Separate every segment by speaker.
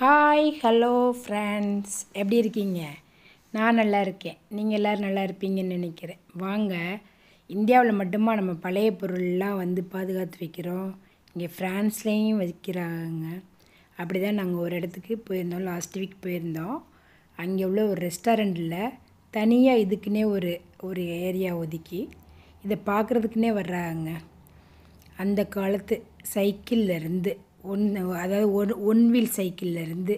Speaker 1: Hi hello friends, எப்படி இருக்கீங்க? நான் நல்லா இருக்கேன். நீங்கள் எல்லோரும் நல்லா இருப்பீங்கன்னு நினைக்கிறேன். வாங்க, இந்தியாவில் மட்டுமா நம்ம பழைய பொருள்லாம் வந்து பாதுகாத்து வைக்கிறோம். இங்கே ஃப்ரான்ஸ்லேயும் வைக்கிறாங்க. அப்படி தான் நாங்கள் ஒரு இடத்துக்கு போயிருந்தோம். லாஸ்ட் வீக் போயிருந்தோம். அங்கே உள்ள ஒரு ரெஸ்டாரண்ட்டில் தனியாக இதுக்குன்னே ஒரு ஏரியா ஒதுக்கி இதை பார்க்குறதுக்குன்னே வர்றாங்க. அந்த காலத்து சைக்கிள்லேருந்து அதாவது ஒன் வீல் சைக்கிள்லேருந்து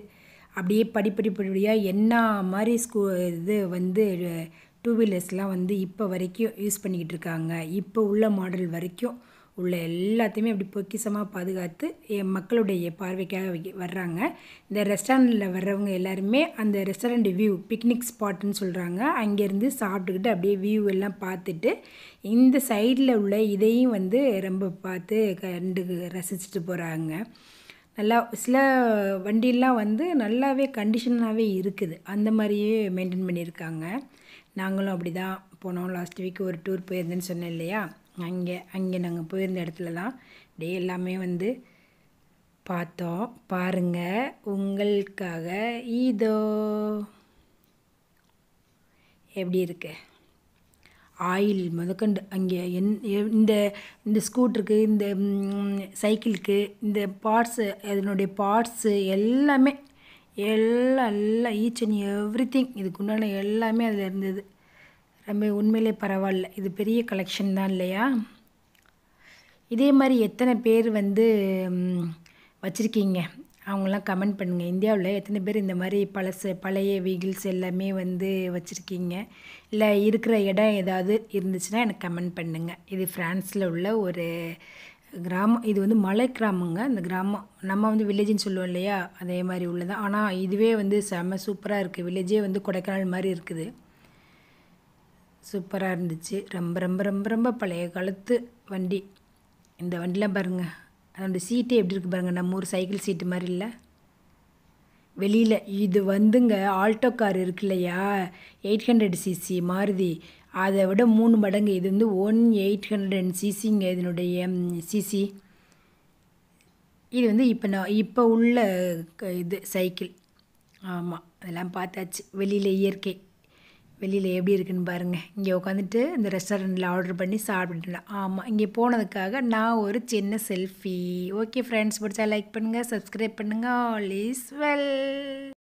Speaker 1: அப்படியே படிப்படியாக என்ன மாதிரி இது வந்து டூ வீலர்ஸ்லாம் வந்து இப்போ வரைக்கும் யூஸ் பண்ணிக்கிட்டு இருக்காங்க. இப்போ உள்ள மாடல் வரைக்கும் உள்ள எல்லாத்தையுமே அப்படி பொக்கிஷமாக பாதுகாத்து மக்களுடைய பார்வைக்காக வர்றாங்க. இந்த ரெஸ்டாரண்ட்டில் வர்றவங்க எல்லாருமே அந்த ரெஸ்டாரண்ட் வியூ பிக்னிக் ஸ்பாட்டுன்னு சொல்கிறாங்க. அங்கேருந்து சாப்பிட்டுக்கிட்டு அப்படியே வியூ எல்லாம் பார்த்துட்டு இந்த சைடில் உள்ள இதையும் வந்து ரொம்ப பார்த்து கண்டு ரசிச்சுட்டு போகிறாங்க. நல்லா சில வண்டியெல்லாம் வந்து நல்லாவே கண்டிஷனாகவே இருக்குது. அந்த மாதிரியே மெயின்டைன் பண்ணியிருக்காங்க. நாங்களும் அப்படி தான் போனோம். லாஸ்ட் வீக் ஒரு டூர் போயிருந்தேன்னு சொன்னேன் இல்லையா? அங்கே நாங்கள் போயிருந்த இடத்துல தான் அப்படியே எல்லாமே வந்து பார்த்தோம். பாருங்கள், உங்களுக்காக இதோ எப்படி இருக்கு ஆயில் முதற்கண்டு. அங்கே இந்த இந்த ஸ்கூட்டருக்கு, இந்த சைக்கிளுக்கு, இந்த பார்ட்ஸு, அதனுடைய பார்ட்ஸு எல்லாமே எல்லாம் ஈச் அண்ட் எவ்ரி திங் இதுக்குண்டான எல்லாமே அதில் இருந்தது. ரொம்ப உண்மையிலே பரவாயில்ல. இது பெரிய கலெக்ஷன் தான் இல்லையா? இதே மாதிரி எத்தனை பேர் வந்து வச்சுருக்கீங்க? அவங்களாம் கமெண்ட் பண்ணுங்கள். இந்தியாவில் எத்தனை பேர் இந்த மாதிரி பழைய வெஹிக்கிள்ஸ் எல்லாமே வந்து வச்சுருக்கீங்க? இல்லை இருக்கிற இடம் ஏதாவது இருந்துச்சுன்னா எனக்கு கமெண்ட் பண்ணுங்கள். இது ஃப்ரான்ஸில் உள்ள ஒரு கிராமம். இது வந்து மலை கிராமங்க. அந்த கிராமம் நம்ம வந்து வில்லேஜ்னு சொல்லுவோம் இல்லையா? அதே மாதிரி உள்ளதான். ஆனால் இதுவே வந்து செம்ம சூப்பராக இருக்குது. வில்லேஜே வந்து கொடைக்கானல் மாதிரி இருக்குது. சூப்பராக இருந்துச்சு. ரொம்ப ரொம்ப ரொம்ப ரொம்ப பழைய காலத்து வண்டி. இந்த வண்டிலாம் பாருங்கள், அதோடய சீட்டே எப்படி இருக்குது பாருங்கள். நம்ம ஊர் சைக்கிள் சீட்டு மாதிரி இல்லை. வெளியில் இது வந்துங்க ஆல்டோ கார் இருக்கு இல்லையா, 800cc மாருதி, அதை விட 3 மடங்கு. இது வந்து 1800cc இதனுடைய சிசி. இது வந்து இப்போ உள்ள இது சைக்கிள். ஆமாம், அதெல்லாம் பார்த்தாச்சு. வெளியில் இயற்கை வெளியில் எப்படி இருக்குன்னு பாருங்கள். இங்கே உட்காந்துட்டு இந்த ரெஸ்டாரண்ட்டில் ஆர்டர் பண்ணி சாப்பிட்டுலாம். ஆமாம், இங்கே போனதுக்காக நான் ஒரு சின்ன செல்ஃபி. ஓகே ஃப்ரெண்ட்ஸ், பிடிச்சா லைக் பண்ணுங்கள், சப்ஸ்கிரைப் பண்ணுங்கள். All is well.